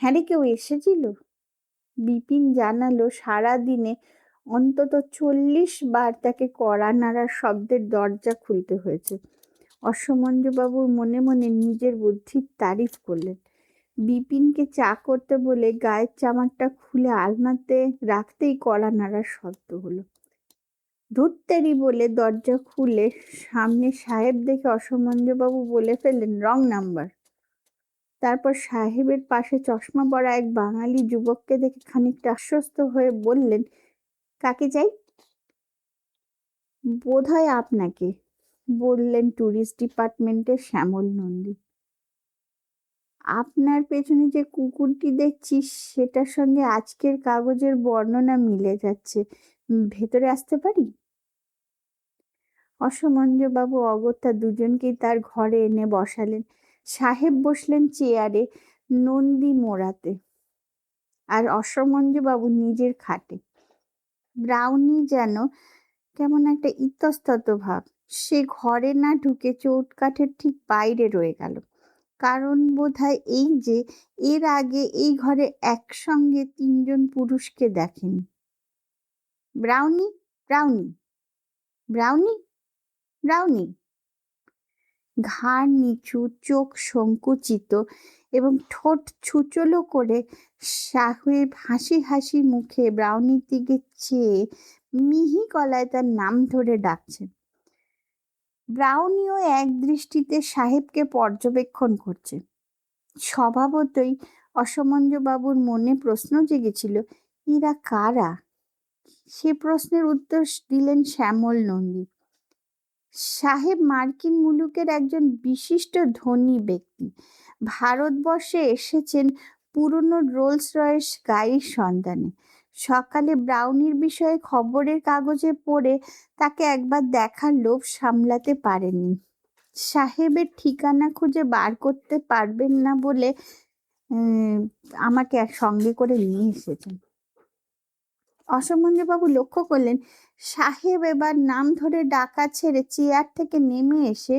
Speaker 1: হ্যাঁ রে, কেউ এসেছিল? বিপিন জানালো সারাদিনে অন্তত 40 বার তাকে কড়া নাড়ার শব্দের দরজা খুলতে হয়েছে। অসমঞ্জবাবুর মনে মনে নিজের বুদ্ধির তারিফ করলেন। বিপিনকে চা করতে বলে গায়ের চামারটা খুলে আলনাতে রাখতেই কড়া নাড়ার শব্দ হলো। ধুত্তেরি বলে দরজা খুলে সামনে সাহেব দেখে অসমঞ্জবাবু বলে ফেললেন, রং নাম্বার। তারপর সাহেবের পাশে চশমা পরা এক বাঙালি যুবককে দেখে খানিকটা আশ্বস্ত হয়ে বললেন, কাকে চাই? বোধহয় আপনাকে, বললেন ট্যুরিস্ট ডিপার্টমেন্টের শ্যামল নন্দী। আপনার পেছনে যে কুকুরটি দেখছি সেটার সঙ্গে আজকের কাগজের বর্ণনা মিলে যাচ্ছে। ভেতরে আসতে পারি? অসমঞ্জবাবু অগত্যা দুজনকেই তার ঘরে এনে বসালেন। সাহেব বসলেন চেয়ারে নন্দী মোড়াতে, আর অসমঞ্জবাবু নিজের খাটে। ব্রাউনি যেন কেমন একটা ইতস্তত ভাব। সে ঘরে না ঢুকে চৌকাঠের ঠিক বাইরে রয়ে গেল। কারণ বোধহয় এই যে এর আগে এই ঘরে একসঙ্গে 3 জন পুরুষকে দেখেনি। Brownie, brownie, brownie, brownie. ঘাড় নিচু, চোখ সংকুচিত এবং ঠোঁট ছুচলো করে সাহেব হাসি হাসি মুখে ব্রাউনির দিকে চেয়ে মিহি গলায় তার নাম ধরে ডাকছেন। ব্রাউনিও এক দৃষ্টিতে সাহেবকে পর্যবেক্ষণ করছে। স্বভাবতই অসমঞ্জবাবুর মনে প্রশ্ন জেগেছিল, এরা কারা? সে প্রশ্নের উত্তর দিলেন শ্যামল নন্দী। সাহেব মার্কিন মুলুকের একজন বিশিষ্ট ধনী ব্যক্তি। ভারতবর্ষে এসেছেন পুরনো রোলস রয়েস গাড়ির সন্ধানে। সকালে ব্রাউনির বিষয়ে খবরের কাগজে পড়ে তাকে একবার দেখার লোভ সামলাতে পারেননি। সাহেবের ঠিকানা খুঁজে বার করতে পারবেন না বলে আমাকে সঙ্গে করে নিয়ে এসেছেন। অসমঞ্জবাবু লক্ষ্য করলেন সাহেব এবার নাম ধরে ডাকা ছেড়ে চেয়ার থেকে নেমে এসে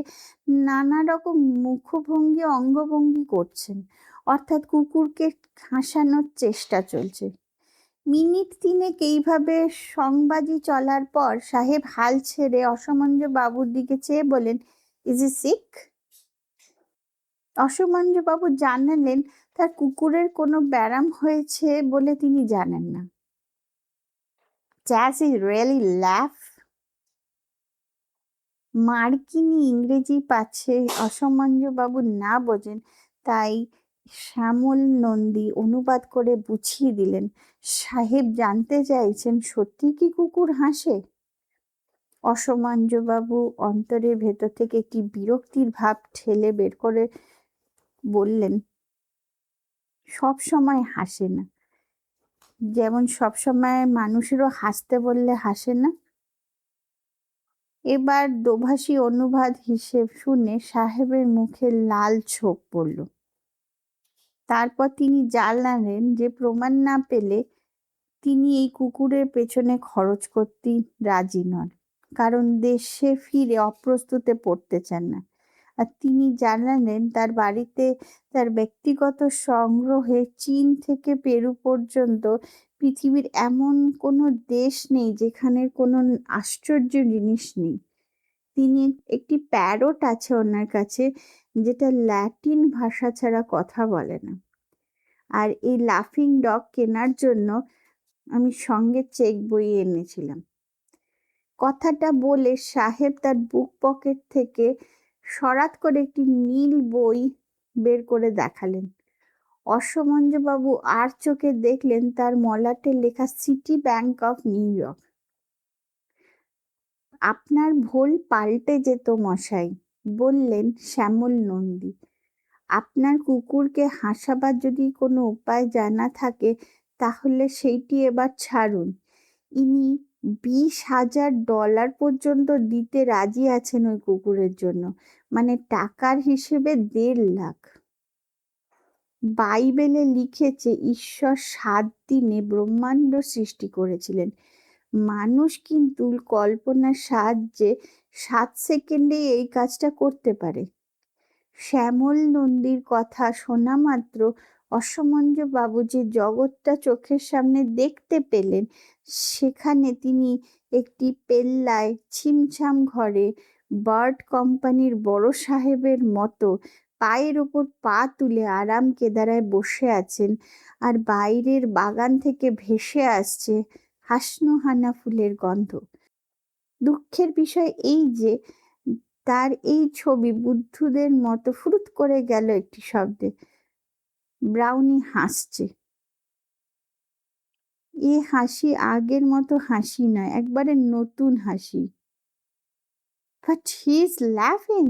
Speaker 1: নানা রকম মুখভঙ্গি অঙ্গভঙ্গি করছেন, অর্থাৎ কুকুরকে হাসানোর চেষ্টা চলছে। মিনিট 3 এইভাবে সংবাজি চলার পর সাহেব হাল ছেড়ে অসমঞ্জবাবুর দিকে চেয়ে বলেন, ইজ ই সিক? অসমঞ্জবাবু জানালেন তার কুকুরের কোনো ব্যারাম হয়েছে বলে তিনি জানেন না। Does he really laugh? মার্কিনী ইংরেজি পাচ্ছে অসমঞ্জবাবু না বোঝেন, তাই শ্যামল নন্দী অনুবাদ করে বুঝিয়ে দিলেন। সাহেব জানতে চাইছেন সত্যি কি কুকুর হাসে? অসমঞ্জবাবু অন্তরের ভেতর থেকে একটি বিরক্তির ভাব ঠেলে বের করে বললেন, সব সময় হাসে না, যেমন সব সময় মানুষেরও হাসতে বললে হাসে না। এবার দোভাষী অনুবাদ হিসেব শুনে সাহেবের মুখে লাল ছোপ পড়ল। তারপর তিনি জানালেন যে প্রমাণ না পেলে তিনি এই কুকুরের পেছনে খরচ করতে রাজি নন, কারণ দেশে ফিরে অপ্রস্তুতে পড়তে চান না। আর তিনি জানালেন তার বাড়িতে তার ব্যক্তিগত সংগ্রহে চীন থেকে পেরু পর্যন্ত পৃথিবীর এমন কোনো দেশ নেই যেখানে কোনো আশ্চর্য জিনিস নেই। তিনি একটি প্যারট আছে ওনার কাছে যেটা ল্যাটিন ভাষা ছাড়া কথা বলে না। আর এই লাফিং ডগ কেনার জন্য আমি সঙ্গে চেক বই এনেছিলাম। কথাটা বলে সাহেব তার বুক পকেট থেকে সরাত করে একটি নীল বই বের করে দেখালেন। অসমঞ্জবাবু আর চোখে দেখলেন তার মলাটে লেখা city bank of new York. আপনার ভোল পাল্টে যেত মশাই, বললেন শ্যামল নন্দী। আপনার কুকুরকে হাসাবার যদি কোনো উপায় জানা থাকে তাহলে সেইটি এবার ছাড়ুন। ইনি $20,000 পর্যন্ত দিতে রাজি আছেন ওই কুকুরের জন্য, মানে টাকার হিসেবে 1.5 লাখ। বাইবেলে লিখেছে ঈশ্বর 7 দিনে ব্রহ্মাণ্ড সৃষ্টি করেছিলেন। মানুষ কিন্তু কল্পনার সাহায্যে 7 সেকেন্ডে এই কাজটা করতে পারে। শ্যামল নন্দীর কথা শোনা মাত্র অসমঞ্জবাবু যে জগৎটা চোখের সামনে দেখতে পেলেন, সেখানে তিনি একটি পেল্লায় ছিমছাম ঘরে বার্ড কোম্পানির বড় সাহেবের মতো পায়ের ওপর পা তুলে আরাম কেদারায় বসে আছেন, আর বাইরের বাগান থেকে ভেসে আসছে হাসনোহানা ফুলের গন্ধ। দুঃখের বিষয় এই যে তার এই ছবি বুদ্ধদের মতো ফুরুত করে গেল একটি শব্দে। ব্রাউনি হাসছে। এ হাসি আগের মতো হাসি নয়, একবারে নতুন হাসি। বাট হি ইজ লাফিং।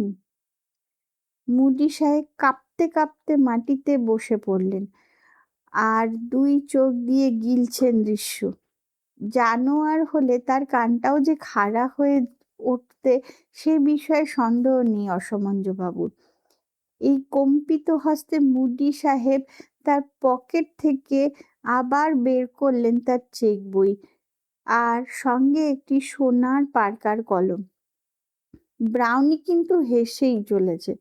Speaker 1: মুডি সাহেব কাঁপতে কাঁপতে মাটিতে বসে পড়লেন আর 2 চোখ দিয়ে গিলছেন দৃশ্য। জানোয়ার হলে তার কানটাও যে খাড়া হয়ে উঠতে সে বিষয়ে সন্দেহ নেই অসমঞ্জবাবুর। এই কম্পিত হস্তে মুডি সাহেব তার পকেট থেকে আবার বের করলেন তার চেক বই আর সঙ্গে একটি সোনার পার্কার কলম। ব্রাউনি কিন্তু হেসেই চলেছে।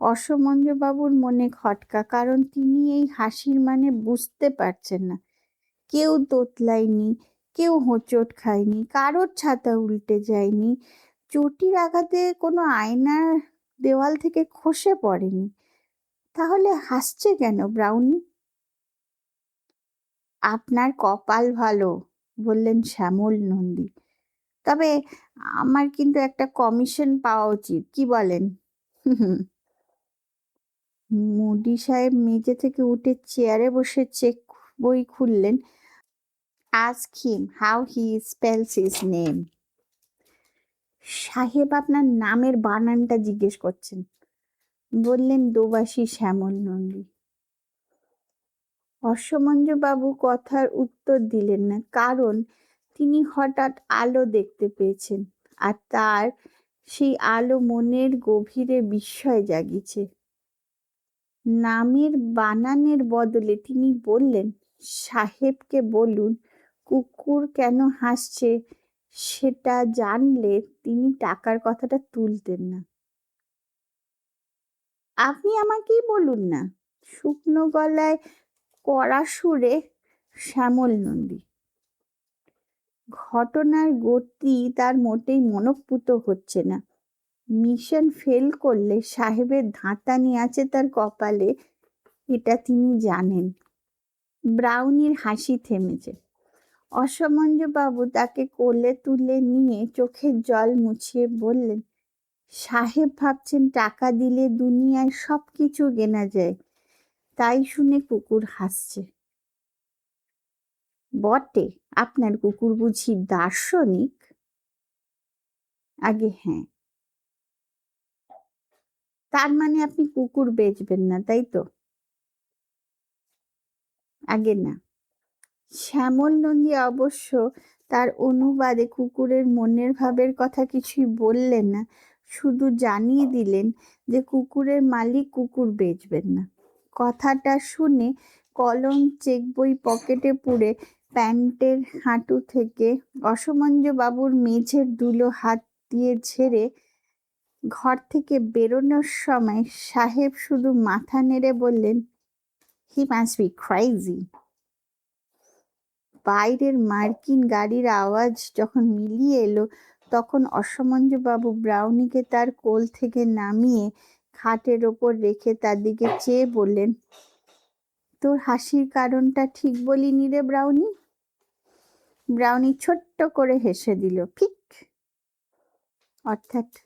Speaker 1: অসমঞ্জবাবুর মনে খটকা, কারণ তিনি এই হাসির মানে বুঝতে পারছেন না। কেউ তোতলায়নি, কেউ হোঁচট খায়নি, কারোর ছাতা উল্টে যায়নি, চটির আঘাতে কোনো আয়নার দেওয়াল থেকে খসে পড়েনি। তাহলে হাসছে কেন ব্রাউনি? আপনার কপাল ভালো, বললেন শ্যামল নন্দী। তবে আমার কিন্তু একটা কমিশন পাওয়া উচিত, কি বলেন? মুডি সাহেব মেঝে থেকে উঠে চেয়ারে বসে চেক বই খুললেন। Ask him how he spells his name. সাহেব আপনার নামের বানানটা জিজ্ঞেস করছেন, বললেন দোবাসী শ্যামল নন্দী। অসমঞ্জবাবু কথার উত্তর দিলেন না, কারণ তিনি হঠাৎ আলো দেখতে পেয়েছেন, আর তার সেই আলো মনের গভীরে বিস্ময় জাগিয়েছে। নামের বানানের বদলে তিনি বললেন, সাহেবকে বলুন কুকুর কেন হাসছে সেটা জানলে তিনি টাকার কথাটা তুলতেন না। আপনি আমাকেই বলুন না, শুকনো গলায় কড়া সুরে শ্যামল নন্দী। ঘটনার গতি তার মোটেই মনঃপূত হচ্ছে না। মিশন ফেল করলে সাহেবের ধাঁতানি আছে তার কপালে, এটা তিনি জানেন। ব্রাউনির হাসি থেমেছে। অসমঞ্জবাবু তাকে কোলে তুলে নিয়ে চোখের জল মুছিয়ে বললেন, সাহেব ভাবছেন টাকা দিলে দুনিয়ায় সব কিছু কেনা যায়, তাই শুনে কুকুর হাসছে। বটে, আপনার কুকুর বুঝি দার্শনিক? আগে হ্যাঁ। তার মানে আপনি কুকুর বেচবেন না, তাই তো? আগে না। শ্যামল নন্দী অবশ্য তার অনুবাদে কুকুরের মনের ভাবের কথা কিছুই বললেন না, শুধু জানিয়ে দিলেন যে কুকুরের মালিক কুকুর বেচবেন না। কথাটা শুনে কলম চেক বই পকেটে পুরে প্যান্টের হাঁটু থেকে অসমঞ্জবাবুর মেঝের ধুলো হাত দিয়ে ঝেড়ে ঘর থেকে বেরোনোর সময় সাহেব শুধু মাথা নেড়ে বললেন, হি মাস্ট বি ক্রেজি। বাইরের মার্কিন গাড়ির আওয়াজ যখন মিলিয়ে এলো, তখন অসমঞ্জবাবু ব্রাউনিকে তার কোল থেকে নামিয়ে খাটের ওপর রেখে তার দিকে চেয়ে বললেন, তোর হাসির কারণটা ঠিক বলিনি রে ব্রাউনি। ব্রাউনি ছোট্ট করে হেসে দিল, ঠিক। অর্থাৎ